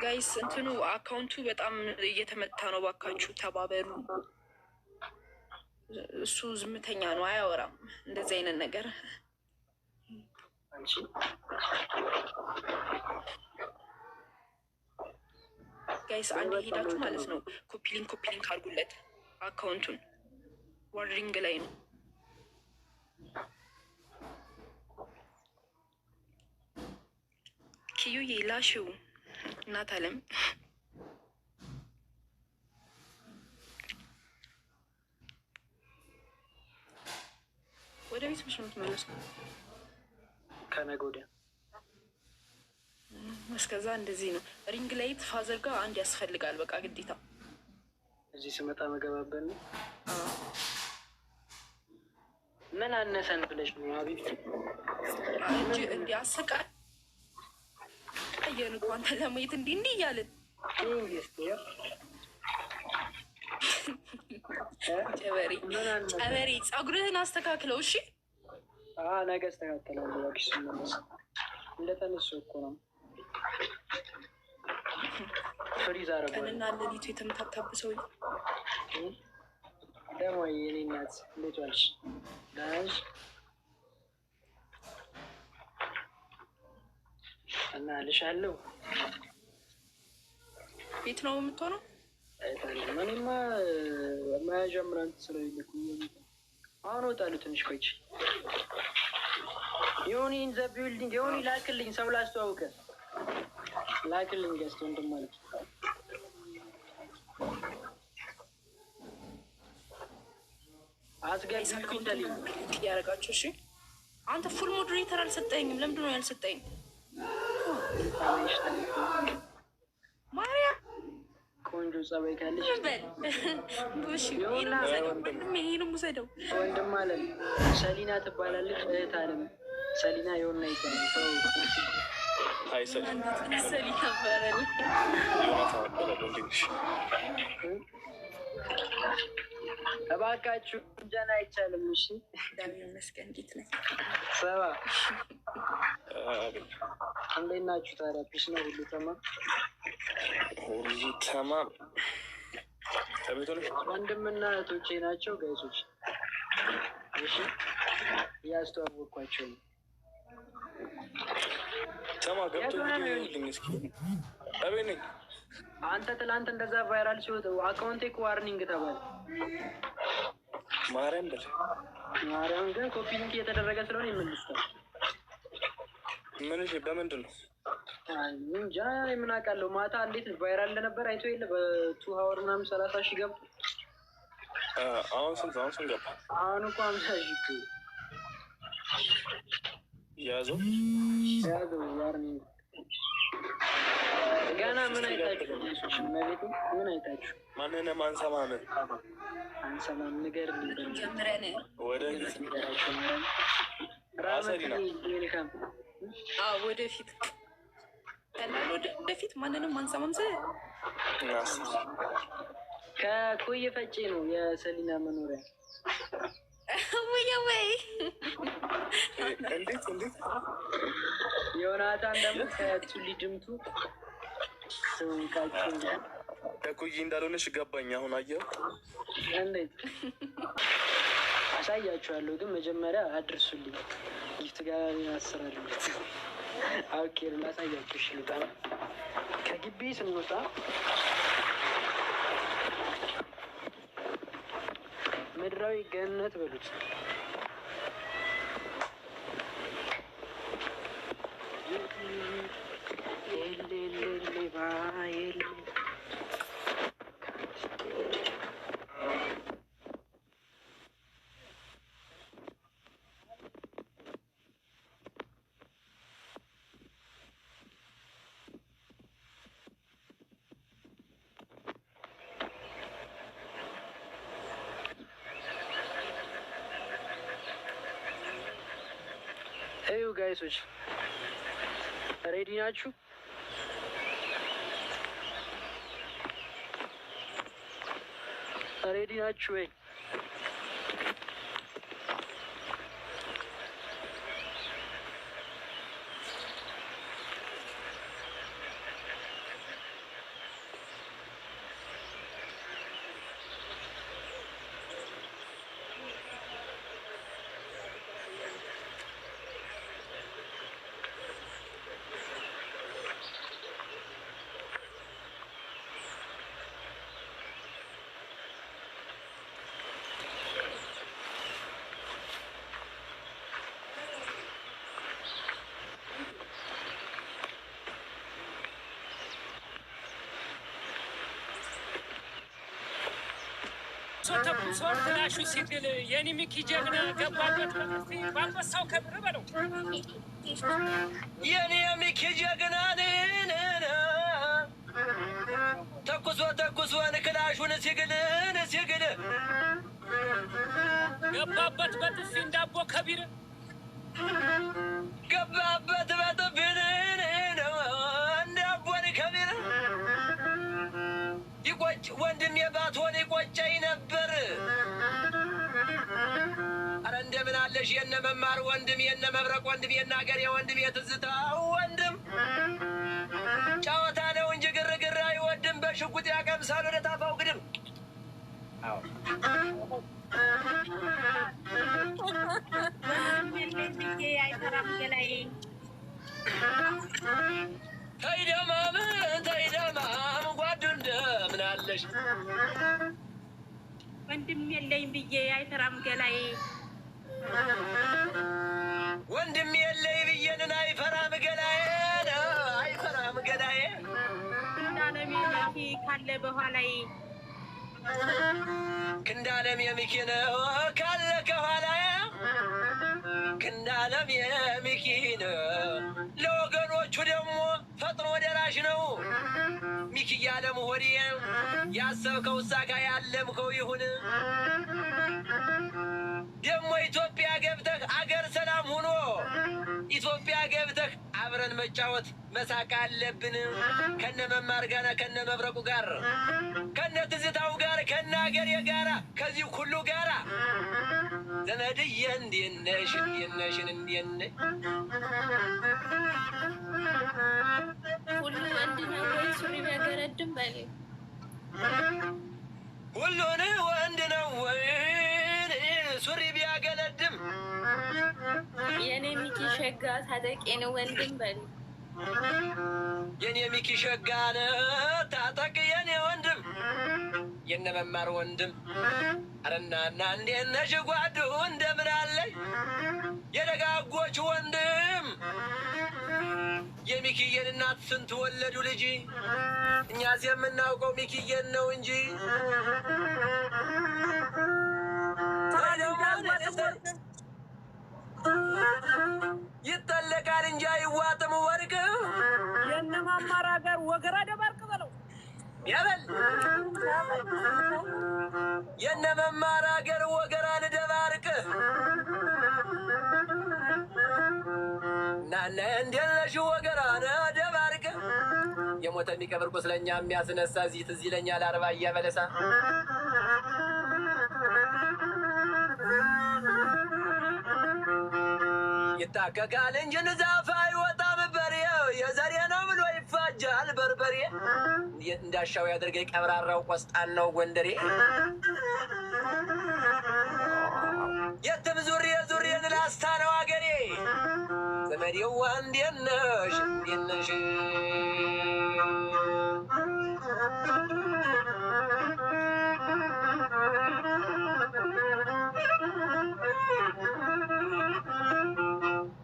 ጋይስ እንትኑ አካውንቱ በጣም እየተመታ ነው። ባካችሁ ተባበሩ። እሱ ዝምተኛ ነው፣ አያወራም እንደዚህ አይነት ነገር። ጋይስ አንድ ሄዳችሁ ማለት ነው ኮፒሊንክ አድርጉለት። አካውንቱን ዋርኒንግ ላይ ነው። ኪዩዬ ላሽው እናት አለም ወደ ቤት ብሽ ነው የምትመለስ ነው ከነገ ወዲያ። እስከዛ እንደዚህ ነው። ሪንግ ላይት ፋዘር ጋር አንድ ያስፈልጋል። በቃ ግዴታ እዚህ ስመጣ መገባበል ነው። ምን አነሰን ብለሽ ነው አቢብቲ እንጂ እንዲህ አሰቃየን እኮ አንተ ለማየት እንዲህ እያልን ጨበሬ ፀጉርህን አስተካክለው። እሺ ነገ አስተካክላለሁ። እባክሽ ስመለስ እንደተነሱ እኮ ነው። ፍሪዝ አረጋለሁ። ቀንና ሌሊቱ የተመታታብህ ሰውዬ ደግሞ የኔ እናት እንዴት ዋልሽ? ደህና ነሽ? እና ልሻለሁ። ቤት ነው የምትሆነው? እኔማ መያዣ ምናምን ስለሌለኩ አሁን እወጣለሁ። ትንሽ ቆይቼ ዮኒ ኢን ዘ ቢልዲንግ። ዮኒ ላክልኝ፣ ሰው ላስተዋውቀ ላክልኝ። ገዝቶ እንደማለት አስገቢ ያደረጋቸው። እሺ አንተ ፉል ሞዴሬተር አልሰጠኝም። ለምንድን ነው ያልሰጠኝ? ማርያም ቆንጆ ጸባይ ካለሽ ይሄንም ውሰደው። ወንድም አለም ሰሊና ትባላለች። እህት አለም ሰሊና የሆና ይባላል። ሰሊና ይባላል። እባካችሁ እንጀና አይቻልም። እሺ መስገን እንዴት ነህ? ሰባ እንዴት ናችሁ? ታዲያ ፒስ ነው? ሁሉ ተማም ሁሉ ተማም። ወንድምና እህቶቼ ናቸው ጋይሶች። እሺ እያስተዋወቅኳቸው ነው። ተማ ገብቶ ልኝ እስኪ አቤት ነኝ። አንተ ትላንት እንደዛ ቫይራል ሲወጥ አካውንቴ ዋርኒንግ ተባለ። ማርያም በል ማርያም ግን ኮፒ ሊንክ እየተደረገ ስለሆነ ይመልሳል። ምን በምንድን ነው እንጃ ምን አውቃለሁ። ማታ እንዴት ቫይራል እንደነበር አይቶ የለ በቱ ሀወር ምናምን 30,000 ገብቶ አሁን ስንት ገባ? አሁን እኮ 50,000 ያዘው ዋርኒንግ። ገና ምን አይታችሁ? ምን አይታችሁ? ማንንም አንሰማም። ንገር ጀምረን ወደፊት ወደፊት ቀላል ወደፊት ማንንም አንሰማም። ከኮየ ፈጬ ነው የሰሊና መኖሪያ። ወይ እንዴት ዮናታን ደግሞ ከቱ ሊድምቱ ከኮዬ እንዳልሆነሽ ገባኝ። አሁን አየሁ። እንዴት አሳያችኋለሁ፣ ግን መጀመሪያ አድርሱልኝ። ጊፍት ጋር ያሰራልበት አውቄር ላሳያችሁ። እሺ ልጣ ከግቢ ስንወጣ ምድራዊ ገነት በሉት። ሄዩ ጋይሶች ሬዲ ናችሁ? ሬዲ ናችሁ ወይ? ተኩሶ ፍላሹ ሲግል የኔ ሚኪ ጀግና ገባበት ባንበሳው ከብር በለው የኔ ሚኪ ጀግና ተኩሶ ክላሹን ሲግል ገባበት በጥፊ እንዳቦ ከቢር ገባበት በጥፊ እንዳቦን ከቢር ይቆጭ ወንድሜ ባትሆን ይቆጨኝ ነበር። አረ እንደምን አለሽ የነ መማር ወንድም የነ መብረቅ ወንድም የነ አገሬ ወንድም የትዝታ ወንድም ጨዋታ ነው እንጂ ግርግር አይወድም። በሽጉጥ ያቀምሳል ወደ ታፋው ግድም። ተይደማም ጓዱ እንደምን አለሽ ወንድም የለኝ ብዬ አይፈራም ገላዬ ወንድም የለኝ ብዬንን አይፈራም ገላዬ እንዳለም የሚኪ ካለ በኋላዬ ክንዳለም የሚኪ ነው ካለ ከኋላዬ ክንዳለም የሚኪ ነው ለወገኖቹ ደግሞ ፈጥኖ ደራሽ ነው። ሚኪ ያለም ሆዴ ያሰብከው ሳካ ያለምከው ይሁን። ደግሞ ኢትዮጵያ ገብተህ አገር ሰላም ሆኖ ኢትዮጵያ ገብተህ አብረን መጫወት መሳቅ አለብን። ከነ መማር ጋር ከነ መብረቁ ጋር ከነ ትዝታው ጋር ከነ አገሬ ጋራ ከዚህ ሁሉ ጋራ ዘመድዬ እንዴት ነሽ? ሁሉ ወንድ ነው ወይ ሱሪ ቢያገረድም በኔ ሁሉን ወንድ ነው ወይ ሱሪ ቢያገለድም የኔ ሚኪ ሸጋ ታጠቄ ነው ወንድም በኔ የኔ ሚኪ ሸጋ ነው ታጠቅ የኔ ወንድም የነ መማር ወንድም አረናና እንዴት ነሽ ጓዱ እንደምን አለሽ የደጋጎች ወንድም የሚኪየን እናት ስንት ወለዱ ልጅ እኛስ የምናውቀው ሚኪየን ነው እንጂ ይጠለቃል እንጂ አይዋጥም ወርቅ የነ መማር ሀገር ወገራ ደባርቅ በለው ያበል የነ መማር ሀገር ወገራን ደባርቅ ናነ እንደለሽ ወገራን ደባርቅ የሞተ የሚቀብር ቁስለኛ የሚያስነሳ እዚህ ትዝ ይለኛል አርባ እያበለሳ ይታከካል እንጂ ንዛፍ አይወጣም በሬው የዘሬ ነው ብሎ ይፋጃል በርበሬ እንዳሻው ያደርገኝ ቀብራራው ቆስጣናው ጎንደሬ የትም ዙሬን ላስታ ነው አገሬ ዘመዴዋ እንዴት ነሽ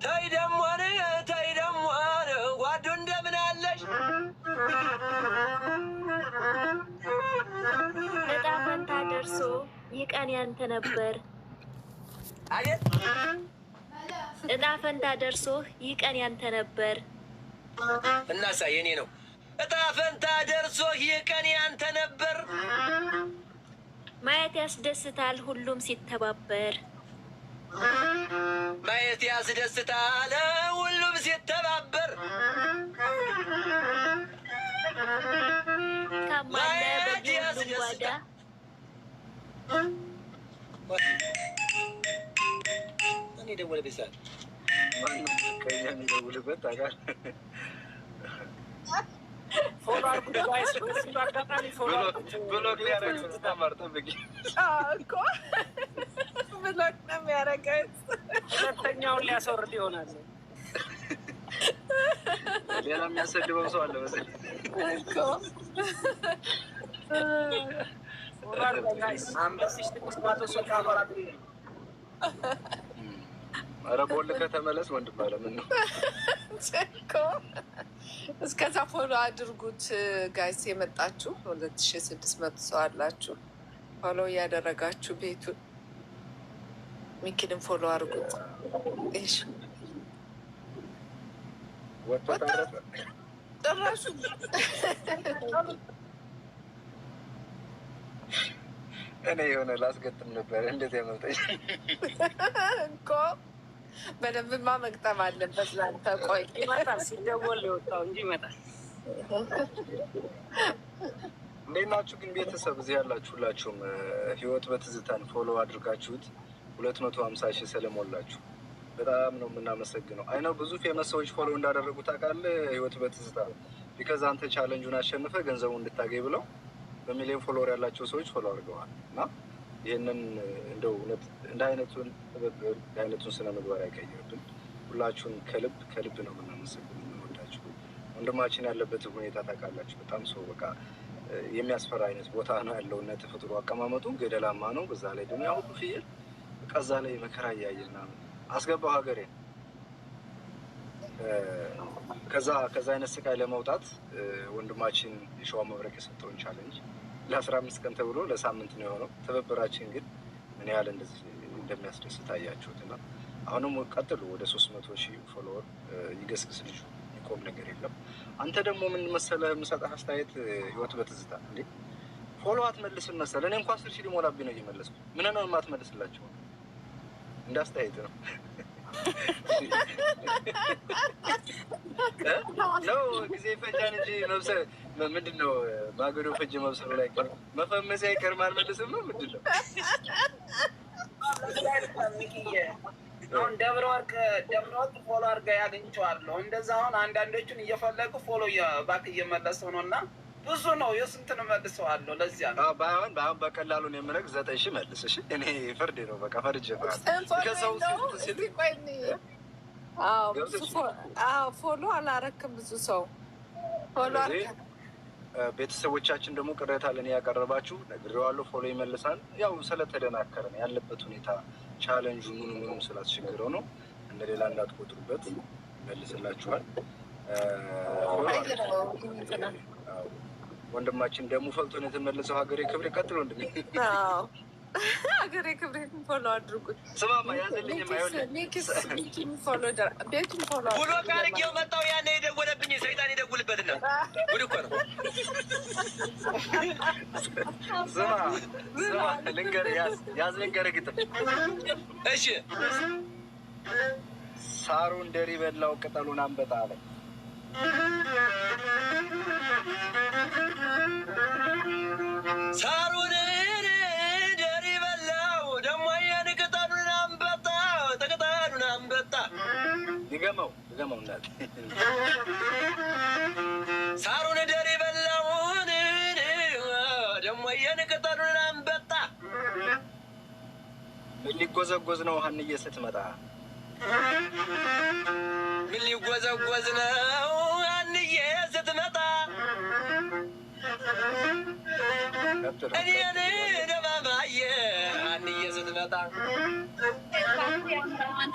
ተይ ደሞ ጓዱ እንደምን አለሽ እጣ ፈንታ ደርሶ ይህ ቀን ያንተ ነበር አቤት እጣ ፈንታ ደርሶ ይህ ቀን ያንተ ነበር እናሳ የኔ ነው እጣ ፈንታ ደርሶ ይህ ቀን ያንተ ነበር ማየት ያስደስታል ሁሉም ሲተባበር ማየት ያስደስታል ሁሉም ሲተባበር ካማለ በሁሉም ጓዳ እኔ ደወለ ቤሳል ከኛ የሚደውልበት ታውቃለህ ብሎክ ሊያደርግ ተማርጠብቅ እኮ ብሎክ ነው የሚያደርገው። ሁለተኛውን ሊያስወርድ ይሆናል። ሌላ የሚያሰድበው ሰው አለ መሰለኝ እኮ ኧረ ቦልከህ ተመለስ ወንድም አለ ምን ነው እኮ እስከዛ ፎሎ አድርጉት ጋይስ። የመጣችሁ 2600 ሰው አላችሁ። ፎሎ እያደረጋችሁ ቤቱን ሚኪንም ፎሎ አድርጉት። እሺ ጭራሹ እኔ የሆነ ላስገጥም ነበር። እንዴት ያመልጠኝ እኮ በደንብማ መግጠም አለበት። ላንተ ቆይ ይመጣል፣ ሲደወል የወጣው እንጂ ይመጣል። እንዴት ናችሁ ግን ቤተሰብ? እዚህ ያላችሁ ሁላችሁም ህይወት በትዝታን ፎሎ አድርጋችሁት 250,000 ስለሞላችሁ በጣም ነው የምናመሰግነው። አይነው ብዙ ፌመስ ሰዎች ፎሎ እንዳደረጉ ታውቃለህ። ህይወት በትዝታ ቢከዛ አንተ ቻለንጁን አሸንፈ ገንዘቡ እንድታገኝ ብለው በሚሊዮን ፎሎወር ያላቸው ሰዎች ፎሎ አድርገዋል። እና ይህንን እንደው እንደ አይነቱን ስነ ምግባር አይቀይርብን። ሁላችሁን ከልብ ነው የምናመሰግነው። የምንወዳችሁ ወንድማችን ያለበትን ሁኔታ ታውቃላችሁ። በጣም ሰው በቃ የሚያስፈራ አይነት ቦታ ነው ያለው እና ተፈጥሮ አቀማመጡ ገደላማ ነው። በዛ ላይ ደግሞ ያው ፍየል ቀዛ ላይ መከራ እያየና አስገባው ሀገሬ። ከዛ አይነት ስቃይ ለመውጣት ወንድማችን የሸዋ መብረቅ የሰጠውን ቻሌንጅ ለ15 ቀን ተብሎ ለሳምንት ነው የሆነው። ትብብራችን ግን ምን ያህል እንደዚህ እንደሚያስደስት አያችሁት። እና አሁንም ቀጥሉ። ወደ 300,000 ፎሎወር ይገስግስ ልጁ፣ የሚቆም ነገር የለም። አንተ ደግሞ ምን መሰለህ የምሰጠህ አስተያየት ህይወት በትዝታ እንዴ ፎሎ አትመልስም መሰለህ። እኔ እንኳን 10,000 ሊሞላብኝ ነው እየመለስኩ። ምን ነው የማትመልስላቸው? እንዳስተያየት ነው ነው ጊዜ ፈጃን እንጂ መብሰል ምንድን ነው? ማገዶ ፈጅ መብሰሉ ላይ ቀር መፈመስ አይቀርም። አልመልስም ነው ምንድን ነው? አሁን ደብረ ወርቅ ፎሎ አድርጋ ያገኝቸዋለሁ። እንደዛ አሁን አንዳንዶቹን እየፈለጉ ፎሎ ባክ እየመለስ ሆኖ እና ብዙ ነው የስንትን መልሰዋለሁ። ለዚያ ነው ባይሆን በቀላሉን የምነግ 9,000 መልስ። እሺ እኔ ፍርድ ነው በቃ ፈርጅ ከሰው ፎሎ አላረክም። ብዙ ሰው ፎሎ ቤተሰቦቻችን ደግሞ ቅሬታ ለእኔ ያቀረባችሁ ነግሬዋለሁ። ፎሎ ይመልሳል። ያው ስለተደናከረ ነው ያለበት ሁኔታ ቻለንጁ ምኑም ስላስቸግረው ነው። እንደ ሌላ እንዳትቆጥሩበት ይመልስላችኋል። ወንድማችን ደግሞ ፈልቶን የተመለሰው ሀገሬ ክብሬ ቀጥሎ ወንድሜ ሀገሬ ክብሬን ፎሎ አድርጉት። ስማማ ያዘልኝ ቤቱን ፎሎ ብሎ ቃርጌው መጣው። ያኔ የደወለብኝ ሰይጣን የደውልበትና ጉድ እኮ ነው። ስማ ልንገርህ፣ ያዝ ልንገርህ ግጥም። እሺ ሳሩ እንደሪ በላው ቅጠሉን አንበጣ አለ። ሳሩን እንደሪ በላው ደግሞ ያን ቅጠሉን አንበጣ ተቅጠሉን አንበጣ ይገመው እናት ሳሩን እንደሪ በላውን ደግሞ ያን ቅጠሉን አንበጣ ምን ሊጎዘጎዝ ነው ሀንዬ ስትመጣ? ምን ሊጎዘጎዝ ነው ሀንዬ ስትመጣ? እኔን ደማማዬ ሀንዬ ስትመጣ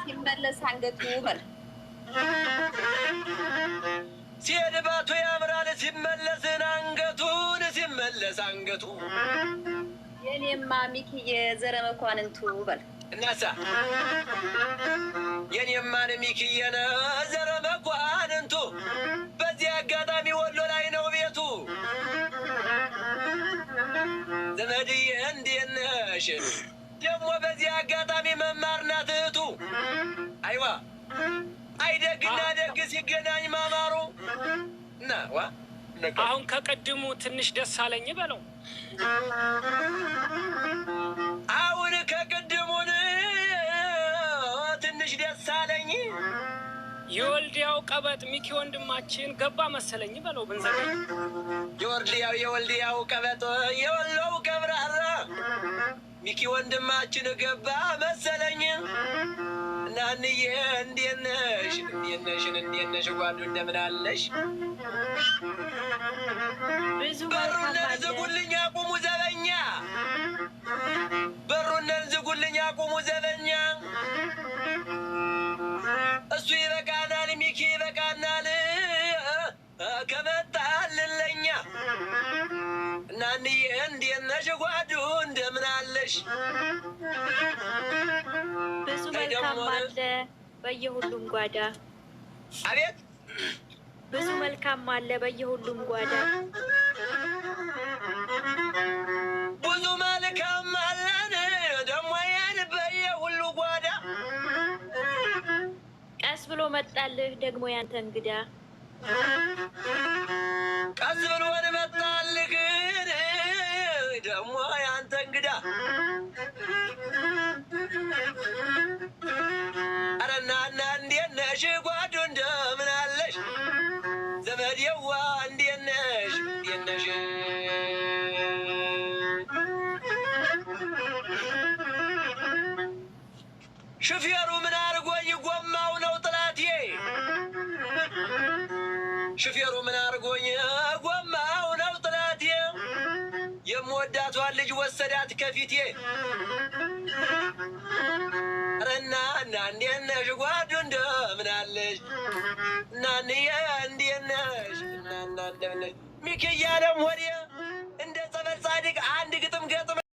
ሲመለስ አንገቱ በል ሲሄድባቱ ያምራል ሲመለስን ሲመለስ አንገቱ የኔማ ሚኪዬ ዘረ መኳንንቱ በል እናሳ የኔማን ሚኪዬን ዘረ መኳንንቱ። በዚህ አጋጣሚ ወሎ ላይ ነው ቤቱ። ዘመድዬ እንዴት ነሽ? ደግሞ በዚህ አጋጣሚ መማር ናት እህቱ። አይዋ አይደግና ደግ ሲገናኝ ማማሩ እና ዋ አሁን ከቀድሙ ትንሽ ደስ አለኝ በለው። አሁን ከቅድሙን ትንሽ ደስ አለኝ። የወልዲያው ቀበጥ ሚኪ ወንድማችን ገባ መሰለኝ በለው። ብንዘገኝ የወልዲያው ቀበጥ የወሎው ቀብራራ ሚኪ ወንድማችን ገባ መሰለኝ። እናንዬ እንዴት ነሽ ጓዱ እንደምን አለሽ? በሩን ዝጉልኝ አቁሙ ዘበኛ፣ በሩን ዝጉልኝ አቁሙ ዘበኛ። እሱ ይበቃናል ሚኪ ይበቃናል ከመጣልን ለኛ። እናንዬ እንዴት ነሽ ጓዱ እንደምን ነሽ? ብዙ መልካም አለ በየሁሉም ጓዳ። አቤት ብዙ መልካም አለ በየሁሉም ጓዳ። ብዙ መልካም አለን ደግሞ ያን በየሁሉ ጓዳ። ቀስ ብሎ መጣልህ ደግሞ ያንተ እንግዳ። ቀስ ብሎ መጣልህ ደግሞ ያንተ እንግዳ። ኧረ እናና እንዴት ነሽ ጓዱ እንደምን አለሽ? ዘመዴዋ እንዴት ነሽ እንዴት ነሽ? ሹፌሩ ምን አርጎኝ ጎማው ነው ጥላቴ። ሹፌሩ ምን አርጎኝ ጎማው ነው ጥላቴ። የምወዳቷን ልጅ ወሰዳት ከፊቴ። ኧረ እናና እንዴት ነሽ ጓዱ እንደምን አለሽ? እናንዬ እንዴት ነሽ? እናና እንደምን ነሽ? ሚኪ እያለም ሆዴ እንደ ጸበል ጻድቅ አንድ ግጥ